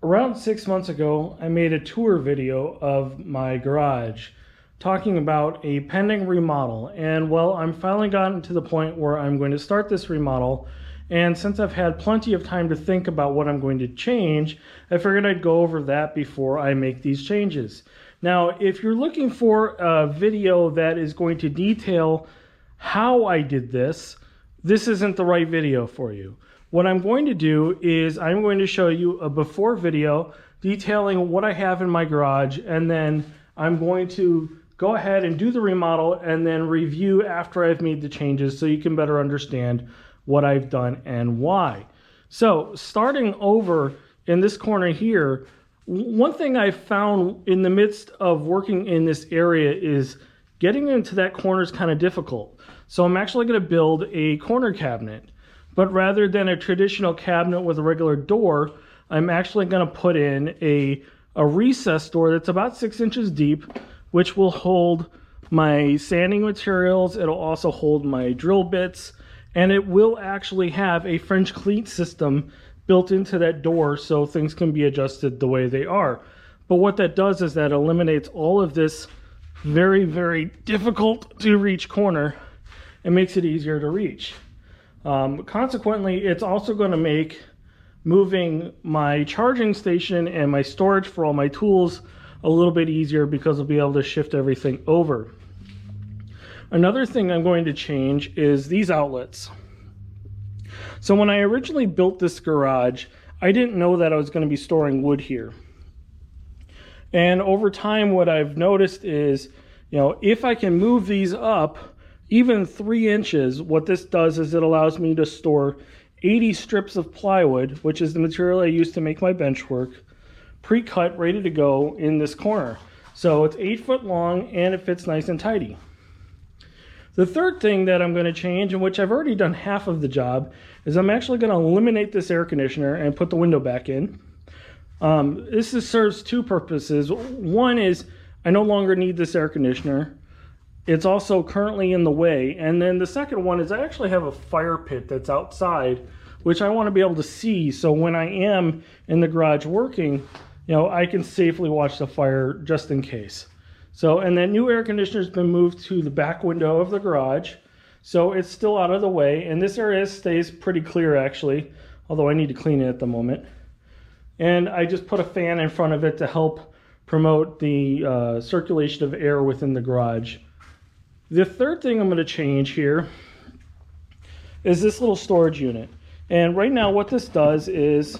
Around 6 months ago, I made a tour video of my garage talking about a pending remodel. And well, I'm finally gotten to the point where I'm going to start this remodel. And since I've had plenty of time to think about what I'm going to change, I figured I'd go over that before I make these changes. Now, if you're looking for a video that is going to detail how I did this, this isn't the right video for you. What I'm going to do is I'm going to show you a before video detailing what I have in my garage, and then I'm going to go ahead and do the remodel and then review after I've made the changes so you can better understand what I've done and why. So starting over in this corner here, one thing I found in the midst of working in this area is getting into that corner is kind of difficult. So I'm actually going to build a corner cabinet. But rather than a traditional cabinet with a regular door, I'm actually going to put in a recessed door that's about 6 inches deep, which will hold my sanding materials. It'll also hold my drill bits, and it will actually have a French cleat system built into that door so things can be adjusted the way they are. But what that does is that eliminates all of this very, very difficult to reach corner and makes it easier to reach. Consequently, it's also going to make moving my charging station and my storage for all my tools a little bit easier because I'll be able to shift everything over. Another thing I'm going to change is these outlets. So when I originally built this garage, I didn't know that I was going to be storing wood here. And over time, what I've noticed is, if I can move these up even 3 inches, what this does is it allows me to store 80 strips of plywood, which is the material I use to make my bench work, pre-cut, ready to go in this corner. So it's 8 foot long and it fits nice and tidy. The third thing that I'm going to change, and which I've already done half of the job, is I'm actually going to eliminate this air conditioner and put the window back in. This serves two purposes. One is I no longer need this air conditioner. It's also currently in the way. And then the second one is I actually have a fire pit that's outside, which I want to be able to see. So when I am in the garage working, I can safely watch the fire just in case. So, and that new air conditioner has been moved to the back window of the garage. So it's still out of the way. And this area stays pretty clear actually, although I need to clean it at the moment. And I just put a fan in front of it to help promote the circulation of air within the garage. The third thing I'm going to change here is this little storage unit. And right now what this does is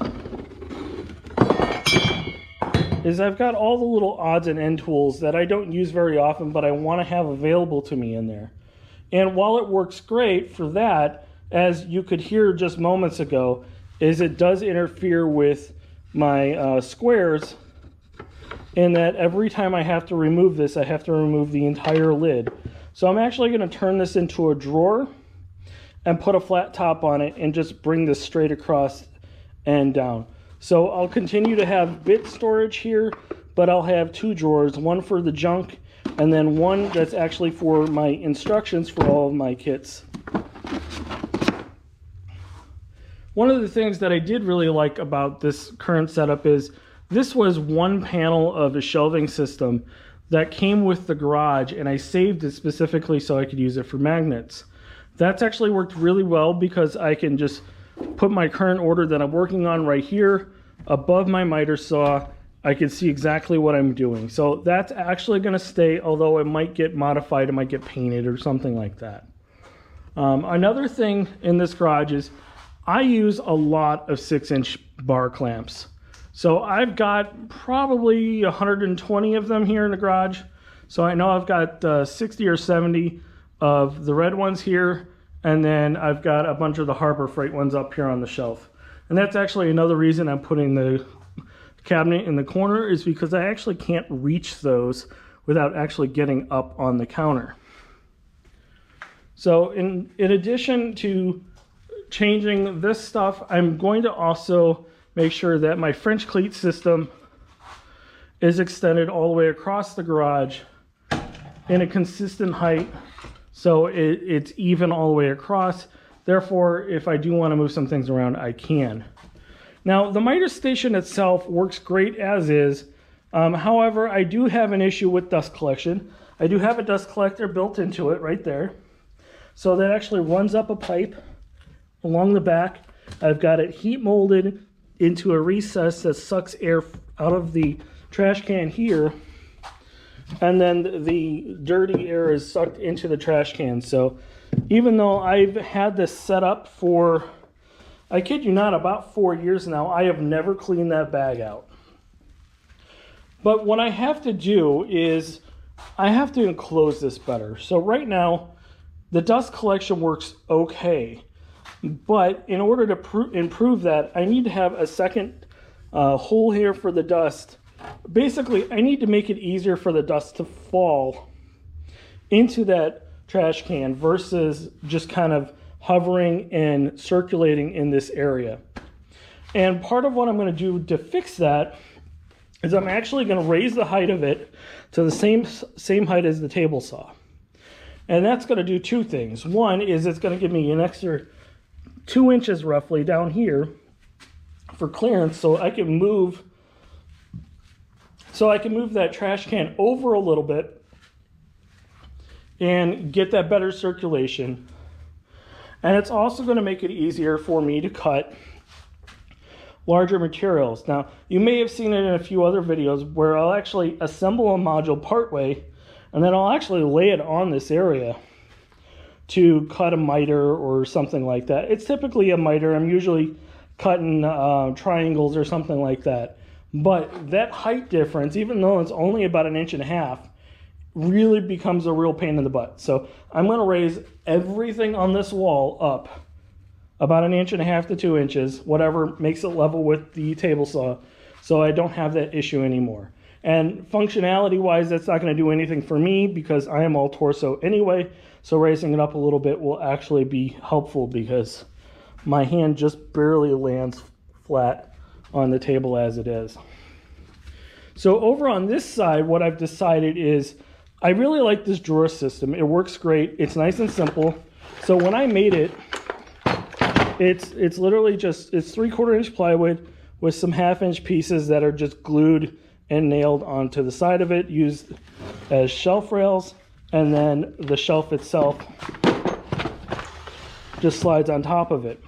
I've got all the little odds and end tools that I don't use very often, but I want to have available to me in there. And while it works great for that, as you could hear just moments ago, is it does interfere with my squares, in that every time I have to remove this, I have to remove the entire lid. So I'm actually going to turn this into a drawer and put a flat top on it and just bring this straight across and down. So I'll continue to have bit storage here, but I'll have 2 drawers, one for the junk and then one that's actually for my instructions for all of my kits. One of the things that I did really like about this current setup is this was one panel of a shelving system that came with the garage, and I saved it specifically so I could use it for magnets. That's actually worked really well because I can just put my current order that I'm working on right here above my miter saw. I can see exactly what I'm doing. So that's actually going to stay, although it might get modified, it might get painted or something like that. Another thing in this garage is I use a lot of 6-inch bar clamps. So I've got probably 120 of them here in the garage. So I know I've got 60 or 70 of the red ones here, and then I've got a bunch of the Harbor Freight ones up here on the shelf. And that's actually another reason I'm putting the cabinet in the corner, is because I actually can't reach those without actually getting up on the counter. So in addition to changing this stuff, I'm going to also make sure that my French cleat system is extended all the way across the garage in a consistent height, so it's even all the way across. Therefore, if I do want to move some things around, I can. Now, the miter station itself works great as is. However, I do have an issue with dust collection. I do have a dust collector built into it right there. So that actually runs up a pipe along the back. I've got it heat molded into a recess that sucks air out of the trash can here. And then the dirty air is sucked into the trash can. So even though I've had this set up for, I kid you not, about 4 years now, I have never cleaned that bag out. But what I have to do is I have to enclose this better. So right now, the dust collection works okay. But in order to improve that, I need to have a second hole here for the dust. Basically, I need to make it easier for the dust to fall into that trash can versus just kind of hovering and circulating in this area. And part of what I'm going to do to fix that is I'm actually going to raise the height of it to the same height as the table saw. And that's going to do two things. One is it's going to give me an extra 2 inches roughly down here for clearance, so I can move that trash can over a little bit and get that better circulation. And it's also going to make it easier for me to cut larger materials. Now, you may have seen it in a few other videos where I'll actually assemble a module partway and then I'll actually lay it on this area to cut a miter or something like that. It's typically a miter. I'm usually cutting triangles or something like that. But that height difference, even though it's only about 1.5 inches, really becomes a real pain in the butt. So I'm going to raise everything on this wall up about 1.5 inches to 2 inches, whatever makes it level with the table saw, so I don't have that issue anymore. And functionality wise, that's not going to do anything for me because I am all torso anyway, so raising it up a little bit will actually be helpful because my hand just barely lands flat on the table as it is. So over on this side, what I've decided is I really like this drawer system. It works great. It's nice and simple. So when I made it, it's literally just, it's 3/4 inch plywood with some 1/2 inch pieces that are just glued and nailed onto the side of it, used as shelf rails, and then the shelf itself just slides on top of it.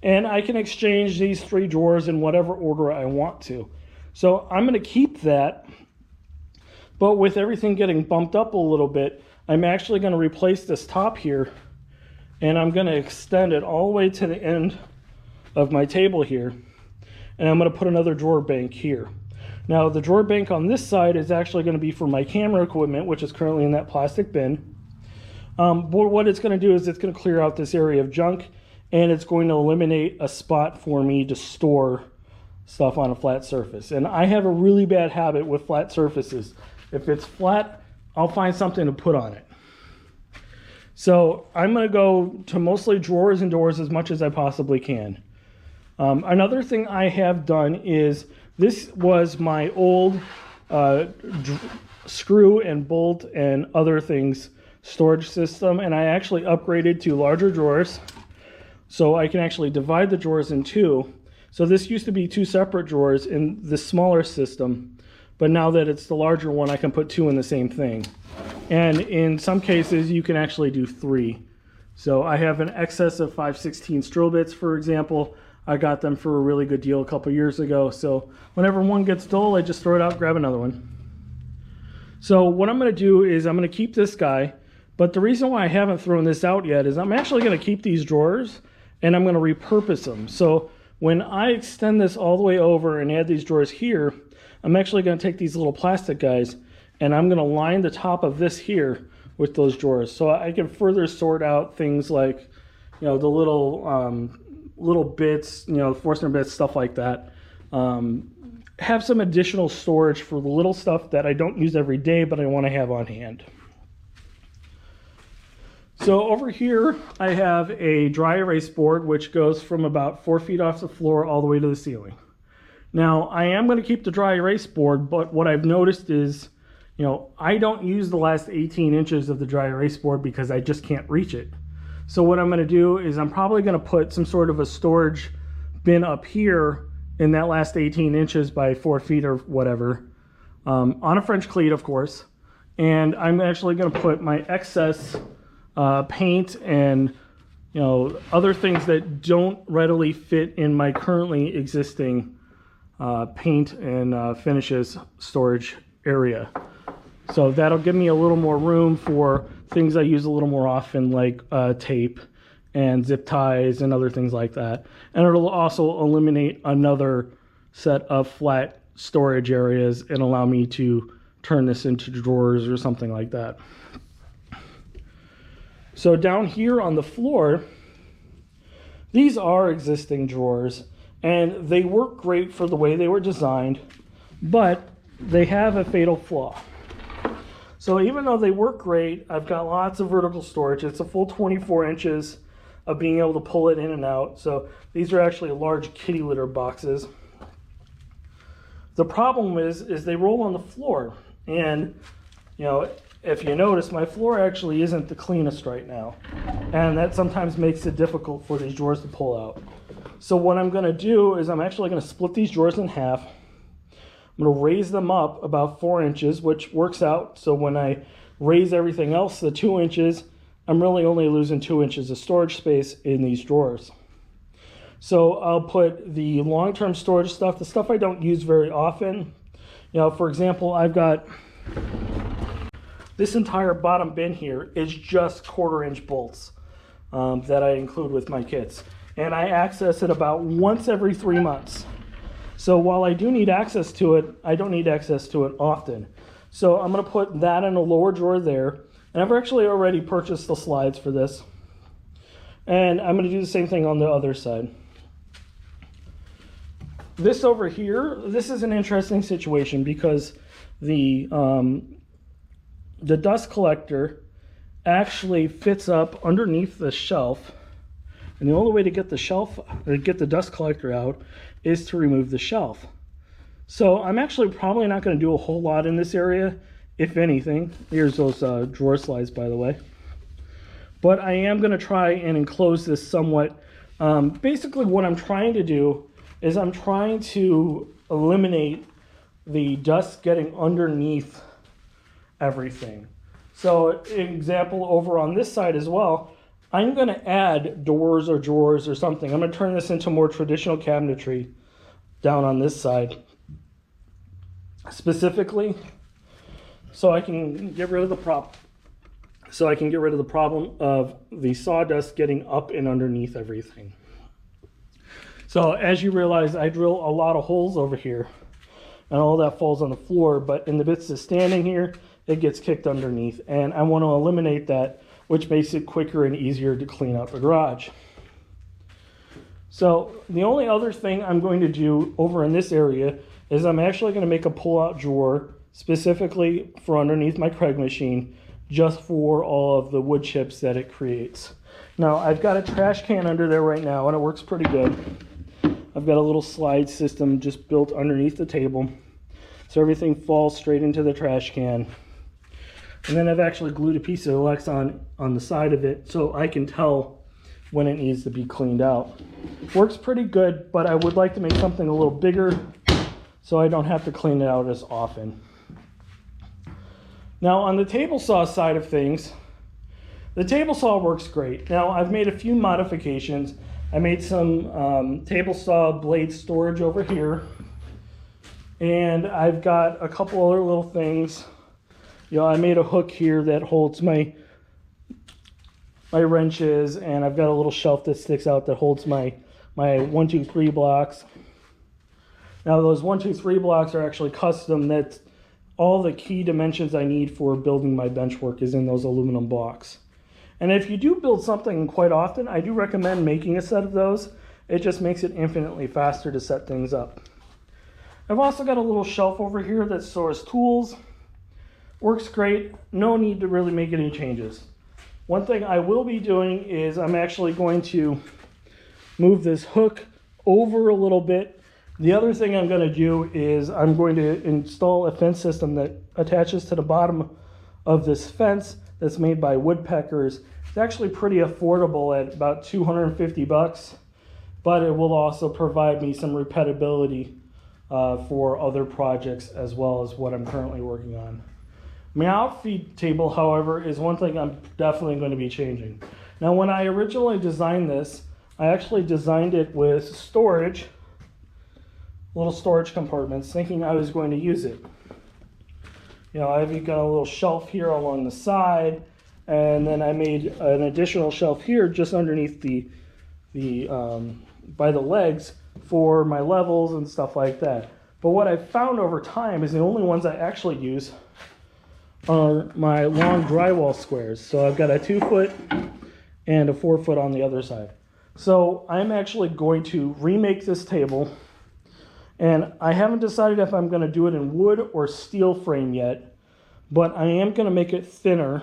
And I can exchange these 3 drawers in whatever order I want to. So I'm going to keep that, but with everything getting bumped up a little bit, I'm actually going to replace this top here, and I'm going to extend it all the way to the end of my table here, and I'm going to put another drawer bank here. Now, the drawer bank on this side is actually going to be for my camera equipment, which is currently in that plastic bin. But what it's going to do is it's going to clear out this area of junk, and it's going to eliminate a spot for me to store stuff on a flat surface. And I have a really bad habit with flat surfaces. If it's flat, I'll find something to put on it. So I'm going to go to mostly drawers and doors as much as I possibly can. Another thing I have done is, this was my old screw and bolt and other things storage system, and I actually upgraded to larger drawers. So I can actually divide the drawers in 2. So this used to be 2 separate drawers in the smaller system, but now that it's the larger one, I can put 2 in the same thing. And in some cases, you can actually do 3. So I have an excess of 5/16 drill bits, for example. I got them for a really good deal a couple years ago. So whenever one gets dull, I just throw it out and grab another one. So what I'm going to do is I'm going to keep this guy, but the reason why I haven't thrown this out yet is I'm actually going to keep these drawers and I'm going to repurpose them. So when I extend this all the way over and add these drawers here, I'm actually going to take these little plastic guys and I'm going to line the top of this here with those drawers. So I can further sort out things like, you know, the little bits, you know, Forstner bits, stuff like that. Have some additional storage for the little stuff that I don't use every day, but I want to have on hand. So over here, I have a dry erase board, which goes from about 4 feet off the floor all the way to the ceiling. Now, I am going to keep the dry erase board, but what I've noticed is, you know, I don't use the last 18 inches of the dry erase board because I just can't reach it. So what I'm going to do is I'm probably going to put some sort of a storage bin up here in that last 18 inches by 4 feet or whatever, on a French cleat, of course. And I'm actually going to put my excess paint and other things that don't readily fit in my currently existing paint and finishes storage area. So that'll give me a little more room for things I use a little more often, like tape and zip ties and other things like that. And it'll also eliminate another set of flat storage areas and allow me to turn this into drawers or something like that. So down here on the floor, these are existing drawers, and they work great for the way they were designed, but they have a fatal flaw. So even though they work great, I've got lots of vertical storage. It's a full 24 inches of being able to pull it in and out. So these are actually large kitty litter boxes. The problem is they roll on the floor, and if you notice, my floor actually isn't the cleanest right now, and that sometimes makes it difficult for these drawers to pull out. So what I'm going to do is I'm actually going to split these drawers in half. I'm going to raise them up about 4 inches, which works out. So when I raise everything else to 2 inches, I'm really only losing 2 inches of storage space in these drawers. So I'll put the long-term storage stuff, the stuff I don't use very often. For example, I've got this entire bottom bin here is just 1/4 inch bolts that I include with my kits. And I access it about once every 3 months. So while I do need access to it, I don't need access to it often. So I'm going to put that in a lower drawer there. And I've actually already purchased the slides for this. And I'm going to do the same thing on the other side. This over here, this is an interesting situation because the dust collector actually fits up underneath the shelf, and the only way to get the dust collector out is to remove the shelf. So I'm actually probably not going to do a whole lot in this area, if anything. Here's those drawer slides, by the way. But I am going to try and enclose this somewhat. Basically what I'm trying to do is I'm trying to eliminate the dust getting underneath everything. So example over on this side as well, I'm going to add doors or drawers or something. I'm going to turn this into more traditional cabinetry down on this side specifically so I can get rid of the problem. So I can get rid of the problem of the sawdust getting up and underneath everything. So as you realize, I drill a lot of holes over here and all that falls on the floor, but in the bits that's standing here, it gets kicked underneath, and I want to eliminate that, which makes it quicker and easier to clean up a garage. So the only other thing I'm going to do over in this area is I'm actually going to make a pull-out drawer specifically for underneath my Craig machine, just for all of the wood chips that it creates. Now I've got a trash can under there right now, and it works pretty good. I've got a little slide system just built underneath the table, so everything falls straight into the trash can. And then I've actually glued a piece of Lex on the side of it so I can tell when it needs to be cleaned out. Works pretty good, but I would like to make something a little bigger so I don't have to clean it out as often. Now on the table saw side of things, the table saw works great. Now I've made a few modifications. I made some table saw blade storage over here, and I've got a couple other little things. I made a hook here that holds my wrenches, and I've got a little shelf that sticks out that holds my 1, 2, 3 blocks. Now those 1, 2, 3 blocks are actually custom. That all the key dimensions I need for building my bench work is in those aluminum blocks. And if you do build something quite often, I do recommend making a set of those. It just makes it infinitely faster to set things up. I've also got a little shelf over here that stores tools. Works great, no need to really make any changes. One thing I will be doing is I'm actually going to move this hook over a little bit. The other thing I'm going to do is I'm going to install a fence system that attaches to the bottom of this fence that's made by Woodpeckers. It's actually pretty affordable at about $250. but it will also provide me some repeatability for other projects as well as what I'm currently working on. My outfeed table, however, is one thing I'm definitely going to be changing. Now, when I originally designed this, I actually designed it with storage, little storage compartments, thinking I was going to use it. You know, I've got a little shelf here along the side, and then I made an additional shelf here just underneath by the legs for my levels and stuff like that. But what I've found over time is the only ones I actually use are my long drywall squares. So I've got a 2-foot and a 4-foot on the other side. So I'm actually going to remake this table, and I haven't decided if I'm going to do it in wood or steel frame yet, but I am going to make it thinner,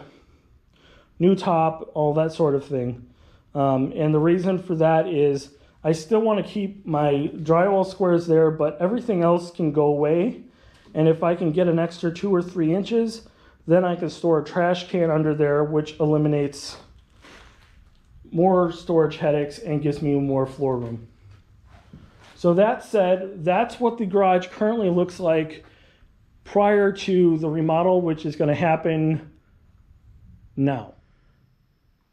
new top, all that sort of thing. And the reason for that is I still want to keep my drywall squares there, but everything else can go away. And if I can get an extra 2 or 3 inches, then I can store a trash can under there, which eliminates more storage headaches and gives me more floor room. So that said, that's what the garage currently looks like prior to the remodel, which is going to happen now.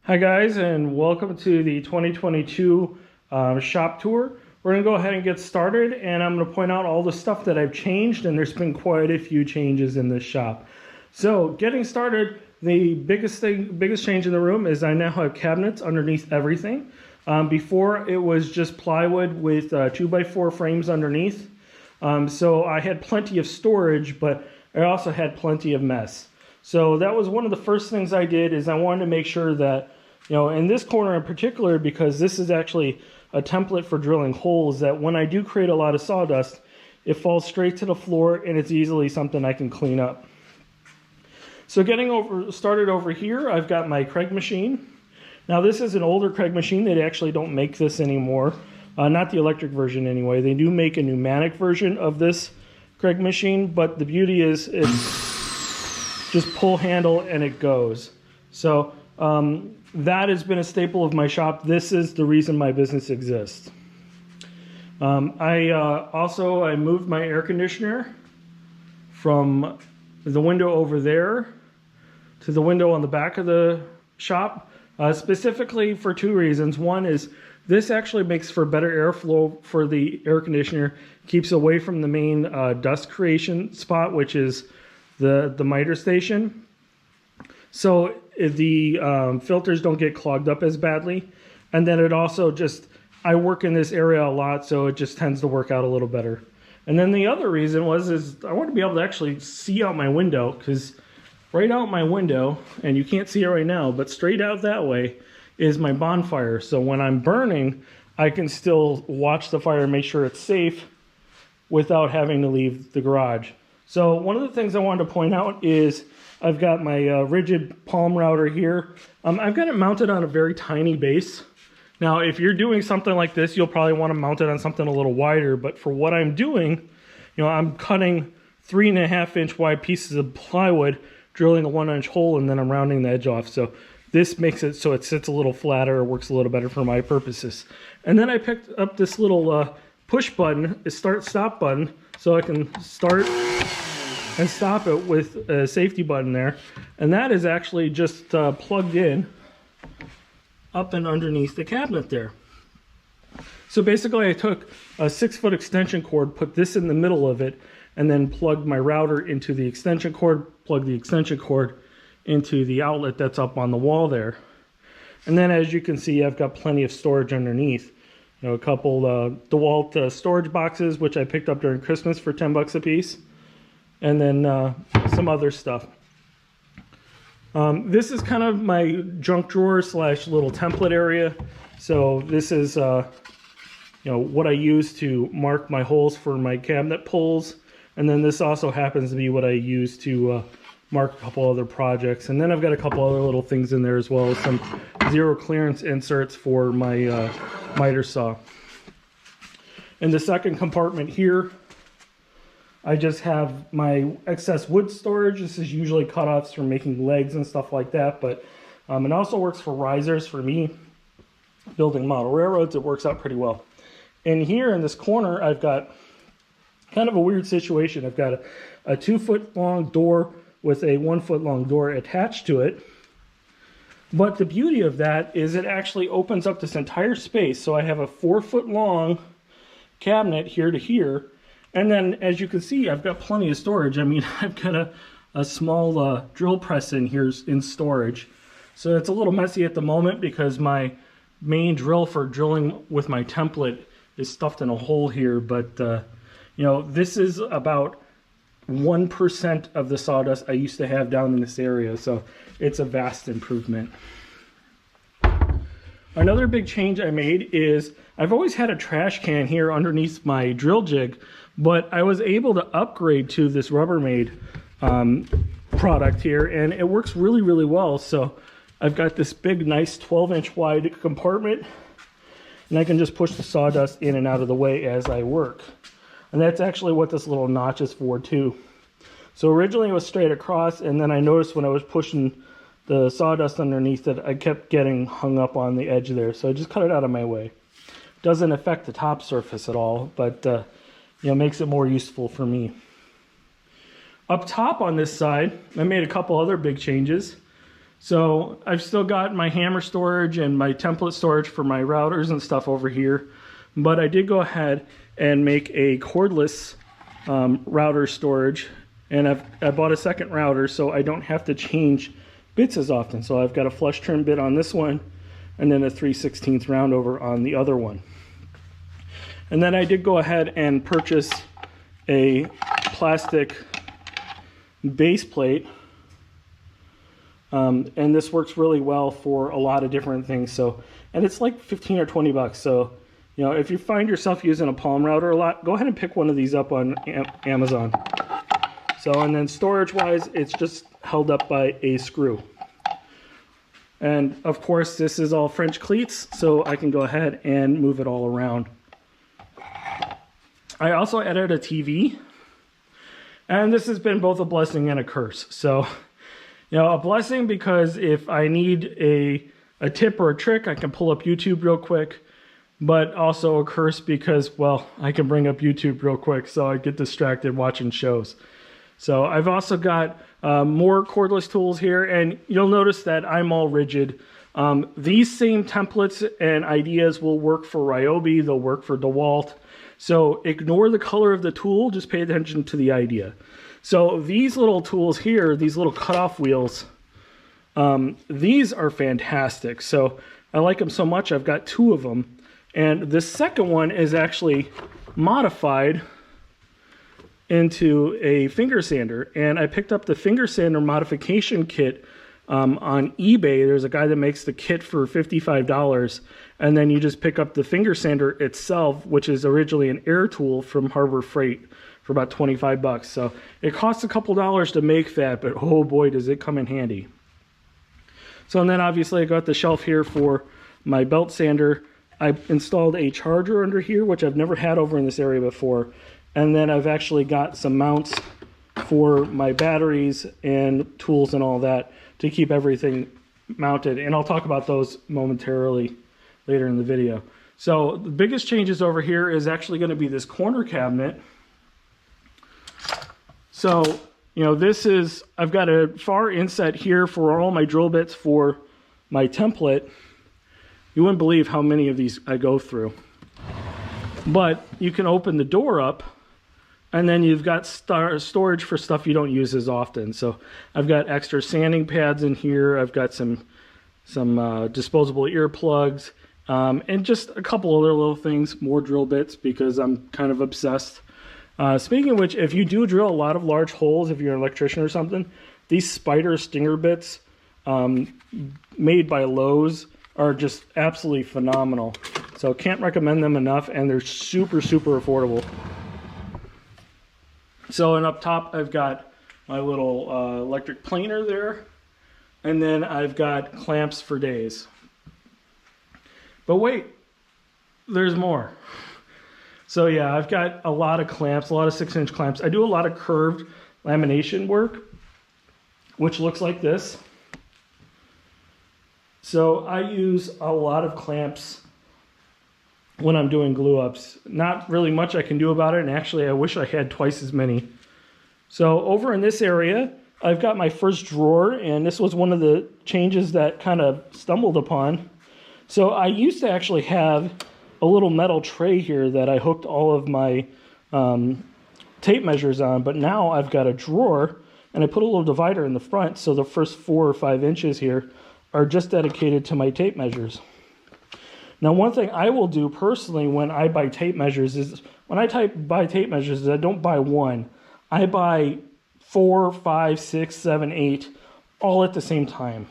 Hi guys, and welcome to the 2022 shop tour. We're going to go ahead and get started, and I'm going to point out all the stuff that I've changed, and there's been quite a few changes in this shop. So getting started, the biggest change in the room is I now have cabinets underneath everything. Before, it was just plywood with 2x4 frames underneath. So I had plenty of storage, but I also had plenty of mess. So that was one of the first things I did, is I wanted to make sure that, you know, in this corner in particular, because this is actually a template for drilling holes, that when I do create a lot of sawdust, it falls straight to the floor and it's easily something I can clean up. So getting started over here, I've got my Craig machine. Now this is an older Craig machine. They actually don't make this anymore. Not the electric version anyway. They do make a pneumatic version of this Craig machine, but the beauty is it's just pull handle and it goes. So that has been a staple of my shop. This is the reason my business exists. I moved my air conditioner from the window over there to the window on the back of the shop, specifically for 2 reasons. One is this actually makes for better airflow for the air conditioner, keeps away from the main dust creation spot, which is the miter station. So the filters don't get clogged up as badly. And then it also I work in this area a lot, so it just tends to work out a little better. And then the other reason is I want to be able to actually see out my window, because right out my window, and you can't see it right now, but straight out that way is my bonfire. So when I'm burning, I can still watch the fire and make sure it's safe without having to leave the garage. So one of the things I wanted to point out is I've got my rigid palm router here. I've got it mounted on a very tiny base. Now, if you're doing something like this, you'll probably want to mount it on something a little wider, but for what I'm doing, you know, I'm cutting 3.5-inch wide pieces of plywood, drilling a 1-inch hole, and then I'm rounding the edge off. So this makes it so it sits a little flatter, works a little better for my purposes. And then I picked up this little push button, a start-stop button, so I can start and stop it with a safety button there. And that is actually just plugged in up and underneath the cabinet there. So basically I took a 6-foot extension cord, put this in the middle of it, and then plugged my router into the extension cord, plugged the extension cord into the outlet that's up on the wall there. And then as you can see, I've got plenty of storage underneath. You know, a couple DeWalt storage boxes, which I picked up during Christmas for 10 bucks a piece. And then some other stuff. This is kind of my junk drawer / little template area. So this is you know, what I use to mark my holes for my cabinet pulls. And then this also happens to be what I use to mark a couple other projects. And then I've got a couple other little things in there as well, some zero clearance inserts for my miter saw. In the second compartment here, I just have my excess wood storage. This is usually cutoffs for making legs and stuff like that, but it also works for risers for me. Building model railroads, it works out pretty well. And here in this corner, I've got kind of a weird situation. I've got a 2-foot long door with a 1-foot long door attached to it. But the beauty of that is it actually opens up this entire space. So I have a 4-foot long cabinet here to here. And then as you can see, I've got plenty of storage. I mean, I've got a small drill press in here in storage. So it's a little messy at the moment because my main drill for drilling with my template is stuffed in a hole here. But, you know, this is about 1% of the sawdust I used to have down in this area. So it's a vast improvement. Another big change I made is I've always had a trash can here underneath my drill jig, but I was able to upgrade to this Rubbermaid product here, and it works really, really well. So I've got this big, nice 12-inch wide compartment, and I can just push the sawdust in and out of the way as I work. And that's actually what this little notch is for too. So originally it was straight across, and then I noticed when I was pushing the sawdust underneath it, I kept getting hung up on the edge there. So I just cut it out of my way. Doesn't affect the top surface at all, but you know, makes it more useful for me. Up top on this side, I made a couple other big changes. So I've still got my hammer storage and my template storage for my routers and stuff over here, but I did go ahead and make a cordless router storage, and I bought a second router so I don't have to change bits as often. So I've got a flush trim bit on this one and then a 3/16 round over on the other one. And then I did go ahead and purchase a plastic base plate, and this works really well for a lot of different things. So, and it's like 15 or 20 bucks. So, you know, if you find yourself using a palm router a lot, go ahead and pick one of these up on Amazon. So, and then storage wise, it's just held up by a screw. And of course, this is all French cleats, so I can go ahead and move it all around. I also added a TV, and this has been both a blessing and a curse. So, you know, a blessing because if I need a tip or a trick, I can pull up YouTube real quick, but also a curse because, well, I can bring up YouTube real quick, so I get distracted watching shows. So I've also got more cordless tools here, and you'll notice that I'm all rigid. These same templates and ideas will work for Ryobi, they'll work for DeWalt. So ignore the color of the tool, just pay attention to the idea. So these little tools here, these little cutoff wheels, these are fantastic. So I like them so much, I've got 2 of them. And the second one is actually modified into a finger sander, and I picked up the finger sander modification kit on eBay. There's a guy that makes the kit for $55, and then you just pick up the finger sander itself, which is originally an air tool from Harbor Freight, for about 25 bucks. So it costs a couple dollars to make that, but oh boy, does it come in handy. So, and then obviously I got the shelf here for my belt sander. I installed a charger under here, which I've never had over in this area before. And then I've actually got some mounts for my batteries and tools and all that to keep everything mounted. And I'll talk about those momentarily later in the video. So the biggest changes over here is actually going to be this corner cabinet. So, you know, this is, I've got a far inset here for all my drill bits for my template. You wouldn't believe how many of these I go through. But you can open the door up, and then you've got storage for stuff you don't use as often. So I've got extra sanding pads in here. I've got some disposable earplugs, and just a couple other little things, more drill bits because I'm kind of obsessed. Speaking of which, if you do drill a lot of large holes, if you're an electrician or something, these Spyder stinger bits made by Lowe's are just absolutely phenomenal. So can't recommend them enough, and they're super, super affordable. So, and up top I've got my little electric planer there, and then I've got clamps for days. But wait, there's more. So yeah, I've got a lot of clamps, a lot of 6-inch clamps. I do a lot of curved lamination work, which looks like this. So I use a lot of clamps when I'm doing glue ups. Not really much I can do about it, and actually I wish I had twice as many. So over in this area, I've got my first drawer, and this was one of the changes that kind of stumbled upon. So I used to actually have a little metal tray here that I hooked all of my tape measures on, but now I've got a drawer, and I put a little divider in the front, so the first 4 or 5 inches here are just dedicated to my tape measures. Now, one thing I will do personally when I buy tape measures is, buy tape measures, is I don't buy one. I buy 4, 5, 6, 7, 8, all at the same time.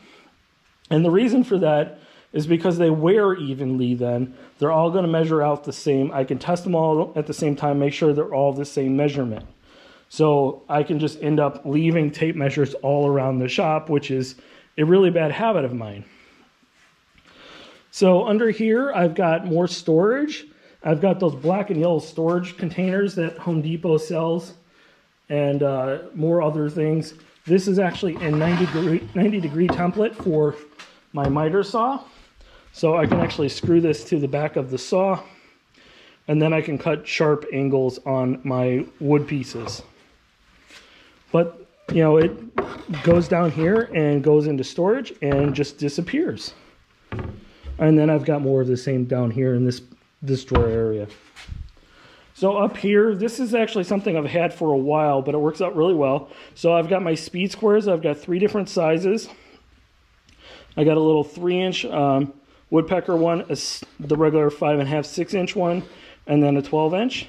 And the reason for that is because they wear evenly then. They're all going to measure out the same. I can test them all at the same time, make sure they're all the same measurement. So I can just end up leaving tape measures all around the shop, which is a really bad habit of mine. So under here, I've got more storage. I've got those black and yellow storage containers that Home Depot sells, and more other things. This is actually a 90 degree template for my miter saw. So I can actually screw this to the back of the saw, and then I can cut sharp angles on my wood pieces. But, you know, it goes down here and goes into storage and just disappears. And then I've got more of the same down here in this drawer area. So up here, this is actually something I've had for a while, but it works out really well. So I've got my speed squares. I've got 3 different sizes. I got a little 3-inch woodpecker one, the regular 5.5, 6-inch one, and then a 12-inch.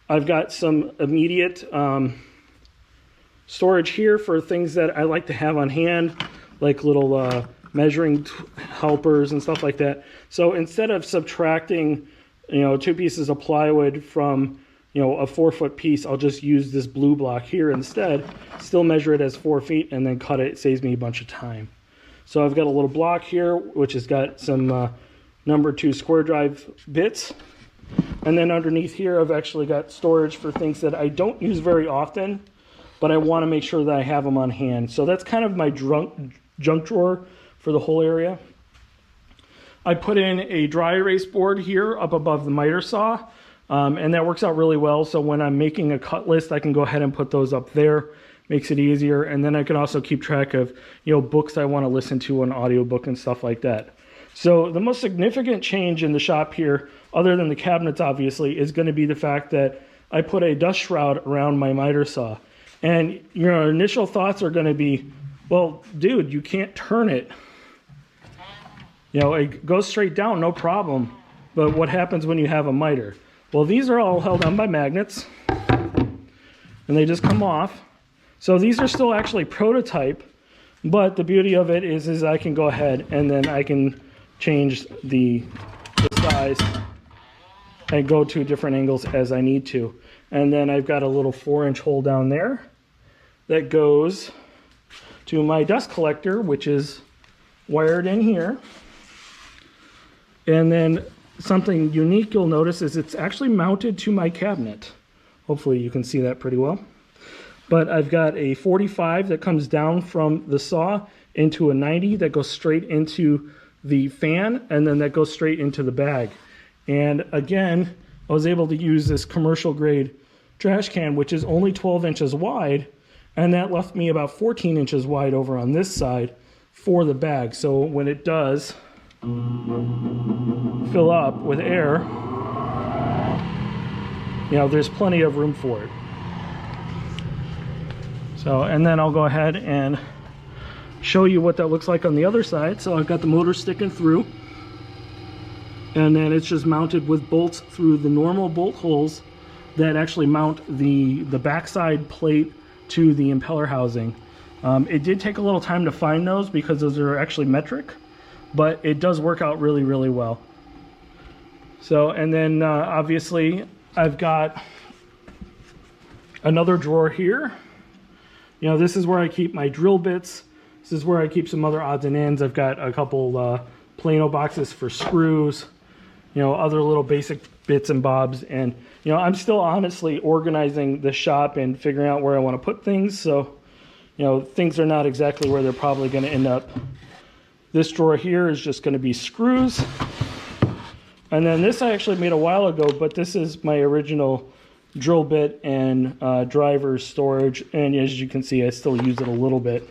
I've got some immediate storage here for things that I like to have on hand, like little measuring helpers and stuff like that. So instead of subtracting, you know, 2 pieces of plywood from, you know, a 4-foot piece, I'll just use this blue block here instead, still measure it as 4 feet, and then cut it. It saves me a bunch of time. So I've got a little block here, which has got some number 2 square drive bits. And then underneath here, I've actually got storage for things that I don't use very often, but I want to make sure that I have them on hand. So that's kind of my junk drawer for the whole area. I put in a dry erase board here up above the miter saw, and that works out really well. So when I'm making a cut list, I can go ahead and put those up there. Makes it easier. And then I can also keep track of, you know, books I want to listen to, an audiobook and stuff like that. So the most significant change in the shop here, other than the cabinets obviously, is going to be the fact that I put a dust shroud around my miter saw. And your initial thoughts are going to be, well, dude, you can't turn it. You know, it goes straight down, no problem. But what happens when you have a miter? Well, these are all held on by magnets, and they just come off. So these are still actually prototype, but the beauty of it is I can go ahead and then I can change the size and go to different angles as I need to. And then I've got a little 4-inch hole down there that goes to my dust collector, which is wired in here. And then something unique you'll notice is it's actually mounted to my cabinet. Hopefully you can see that pretty well. But I've got a 45 that comes down from the saw into a 90 that goes straight into the fan, and then that goes straight into the bag. And again, I was able to use this commercial grade trash can, which is only 12 inches wide, and that left me about 14 inches wide over on this side for the bag. So when it does fill up with air, you know, there's plenty of room for it. So, and then I'll go ahead and show you what that looks like on the other side. So I've got the motor sticking through, and then it's just mounted with bolts through the normal bolt holes that actually mount the backside plate to the impeller housing. It did take a little time to find those because those are actually metric, but it does work out really, really well. So, and then obviously I've got another drawer here. You know, this is where I keep my drill bits. This is where I keep some other odds and ends. I've got a couple Plano boxes for screws, you know, other little basic bits and bobs. And, you know, I'm still honestly organizing the shop and figuring out where I want to put things. So, you know, things are not exactly where they're probably going to end up. This drawer here is just going to be screws. And then this I actually made a while ago, but this is my original drill bit and driver storage. And as you can see, I still use it a little bit.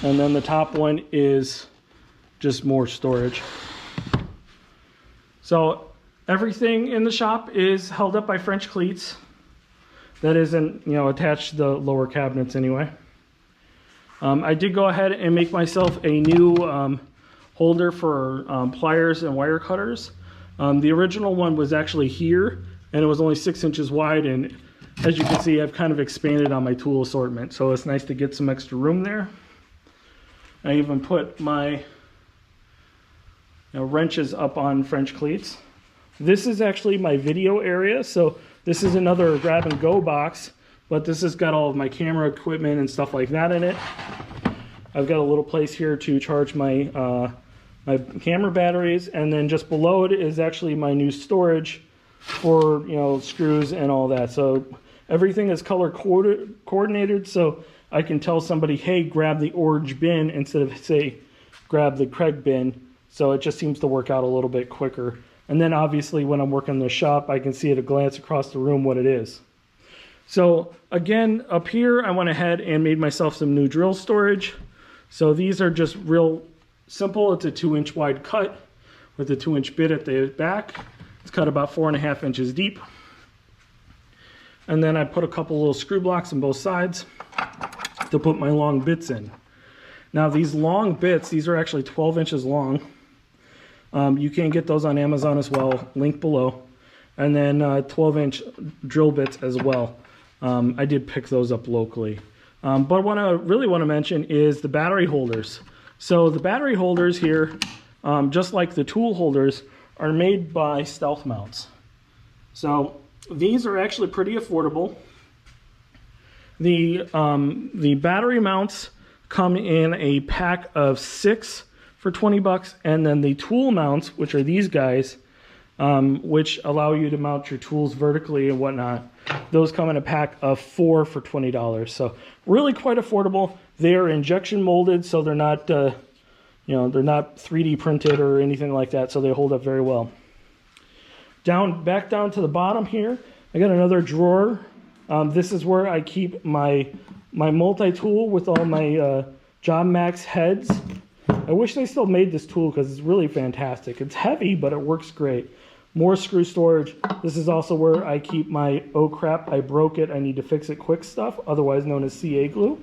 And then the top one is just more storage. So everything in the shop is held up by French cleats. That isn't, you know, attached to the lower cabinets anyway. I did go ahead and make myself a new holder for pliers and wire cutters. The original one was actually here, and it was only 6 inches wide, and as you can see, I've kind of expanded on my tool assortment, so it's nice to get some extra room there. I even put my wrenches up on French cleats. This is actually my video area, so this is another grab and go box, but this has got all of my camera equipment and stuff like that in it. I've got a little place here to charge my my camera batteries, and then just below it is actually my new storage for, you know, screws and all that. So everything is color coordinated, so I can tell somebody, hey, grab the orange bin instead of, say, grab the Craig bin. So it just seems to work out a little bit quicker. And then obviously when I'm working in the shop, I can see at a glance across the room what it is. So again, up here, I went ahead and made myself some new drill storage. So these are just real simple. It's a 2-inch wide cut with a 2-inch bit at the back. It's cut about 4.5 inches deep. And then I put a couple little screw blocks on both sides to put my long bits in. Now these long bits, these are actually 12 inches long. You can get those on Amazon as well, link below. And then 12-inch drill bits as well. I did pick those up locally. But what I really want to mention is the battery holders. So the battery holders here, just like the tool holders, are made by StealthMounts. So these are actually pretty affordable. The battery mounts come in a pack of 6 for 20 bucks, and then the tool mounts, which are these guys, which allow you to mount your tools vertically and whatnot, those come in a pack of 4 for $20. So really quite affordable. They are injection molded, so they're not, you know, they're not 3D printed or anything like that, so they hold up very well. Back down to the bottom here, I got another drawer. This is where I keep my multi-tool with all my Job Max heads. I wish they still made this tool because it's really fantastic. It's heavy, but it works great. More screw storage. This is also where I keep my, oh crap, I broke it, I need to fix it quick stuff, otherwise known as CA glue.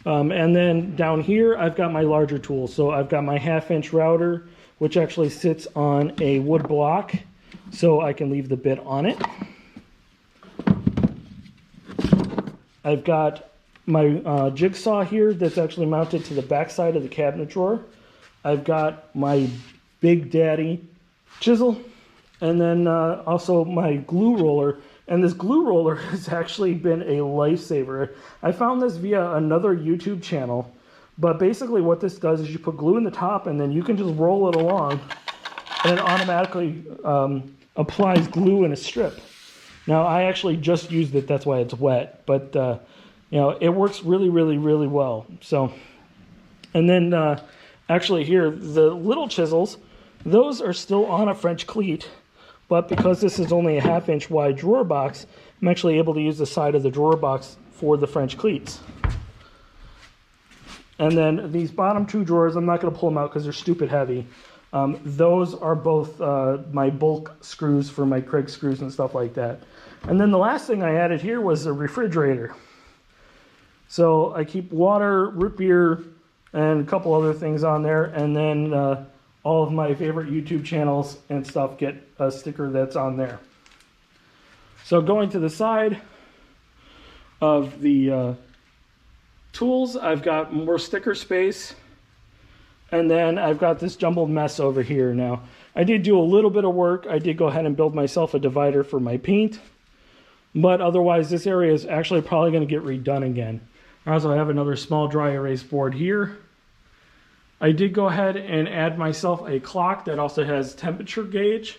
And then down here, I've got my larger tools. So I've got my 1/2-inch router, which actually sits on a wood block, so I can leave the bit on it. I've got my jigsaw here that's actually mounted to the back side of the cabinet drawer. I've got my Big Daddy chisel, and then also my glue roller. And this glue roller has actually been a lifesaver. I found this via another YouTube channel, but basically what this does is you put glue in the top, and then you can just roll it along, and it automatically applies glue in a strip. Now, I actually just used it, that's why it's wet, but you know, it works really, really, really well. So, and then actually here, the little chisels, those are still on a French cleat, but because this is only a 1/2-inch wide drawer box, I'm actually able to use the side of the drawer box for the French cleats. And then these bottom 2 drawers, I'm not going to pull them out because they're stupid heavy. Those are both my bulk screws for my Craig screws and stuff like that. And then the last thing I added here was a refrigerator. So I keep water, root beer, and a couple other things on there. And then all of my favorite YouTube channels and stuff get a sticker that's on there. So going to the side of the tools, I've got more sticker space. And then I've got this jumbled mess over here. Now, I did do a little bit of work. I did go ahead and build myself a divider for my paint. But otherwise, this area is actually probably going to get redone again. I also have another small dry erase board here. I did go ahead and add myself a clock that also has temperature gauge.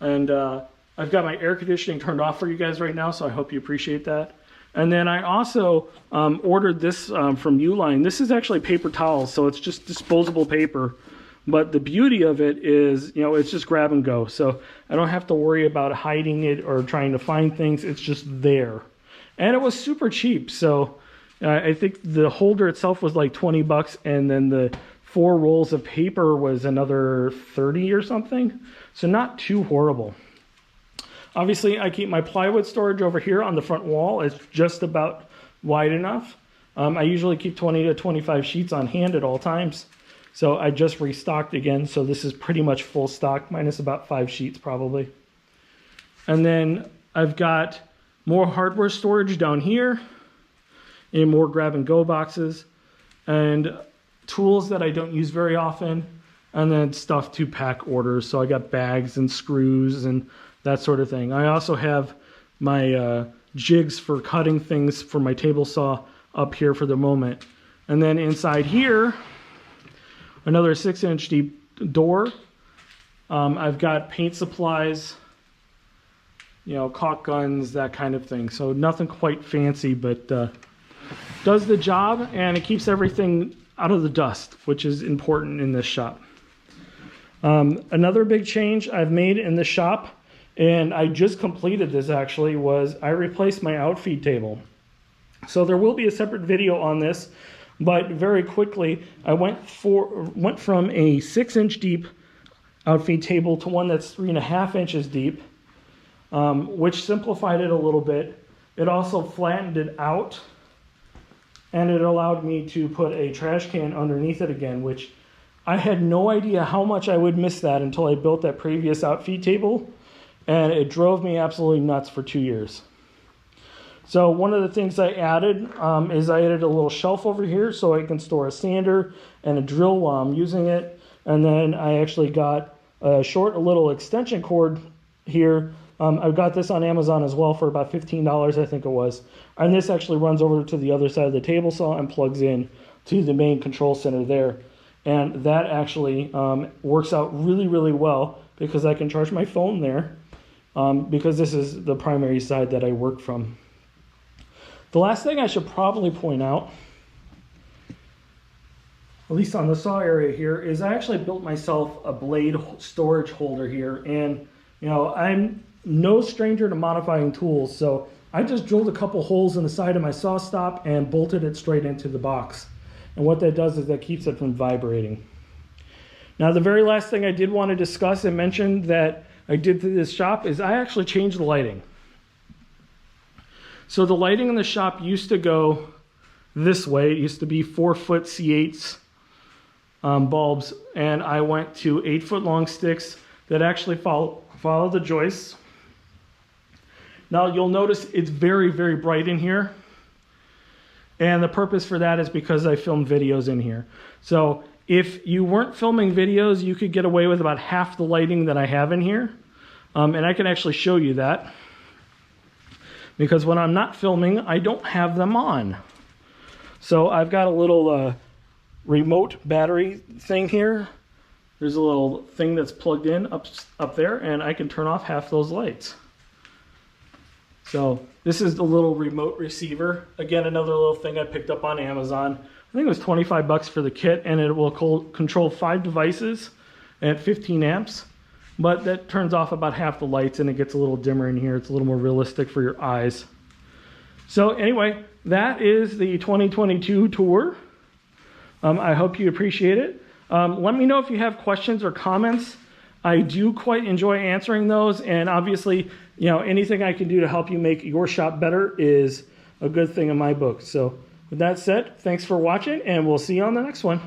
And I've got my air conditioning turned off for you guys right now, so I hope you appreciate that. And then I also ordered this from Uline. This is actually paper towels, so it's just disposable paper. But the beauty of it is, you know, it's just grab and go. So I don't have to worry about hiding it or trying to find things. It's just there. And it was super cheap. So I think the holder itself was like 20 bucks. And then the 4 rolls of paper was another 30 or something. So not too horrible. Obviously, I keep my plywood storage over here on the front wall. It's just about wide enough. I usually keep 20 to 25 sheets on hand at all times. So I just restocked again. So this is pretty much full stock, minus about 5 sheets probably. And then I've got more hardware storage down here and more grab and go boxes and tools that I don't use very often. And then stuff to pack orders. So I got bags and screws and that sort of thing. I also have my jigs for cutting things for my table saw up here for the moment. And then inside here, another 6-inch deep door. I've got paint supplies, you know, caulk guns, that kind of thing. So nothing quite fancy, but does the job, and it keeps everything out of the dust, which is important in this shop. Another big change I've made in the shop, and I just completed this actually, was I replaced my outfeed table. So there will be a separate video on this, but very quickly I went from a 6-inch deep outfeed table to one that's 3.5 inches deep, which simplified it a little bit. It also flattened it out, and it allowed me to put a trash can underneath it again, which I had no idea how much I would miss that until I built that previous outfeed table, and it drove me absolutely nuts for 2 years. So one of the things I added is I added a little shelf over here so I can store a sander and a drill while I'm using it. And then I actually got a little extension cord here. I've got this on Amazon as well for about $15, I think it was. And this actually runs over to the other side of the table saw and plugs in to the main control center there. And that actually works out really, really well because I can charge my phone there because this is the primary side that I work from. The last thing I should probably point out, at least on the saw area here, is I actually built myself a blade storage holder here. And, you know, I'm no stranger to modifying tools, so I just drilled a couple holes in the side of my saw stop and bolted it straight into the box. And what that does is that keeps it from vibrating. Now, the very last thing I did want to discuss and mention that I did to this shop is I actually changed the lighting. So the lighting in the shop used to go this way. It used to be 4-foot C8s bulbs, and I went to 8-foot long sticks that actually follow the joists. Now you'll notice it's very, very bright in here, and the purpose for that is because I filmed videos in here. So if you weren't filming videos, you could get away with about half the lighting that I have in here, and I can actually show you that. Because when I'm not filming, I don't have them on. So I've got a little remote battery thing here. There's a little thing that's plugged in up there, and I can turn off half those lights. So this is the little remote receiver. Again, another little thing I picked up on Amazon. I think it was 25 bucks for the kit, and it will control 5 devices at 15 amps. But that turns off about half the lights and it gets a little dimmer in here. It's a little more realistic for your eyes. So anyway, that is the 2022 tour. I hope you appreciate it. Let me know if you have questions or comments. I do quite enjoy answering those. And obviously, you know, anything I can do to help you make your shop better is a good thing in my book. So with that said, thanks for watching, and we'll see you on the next one.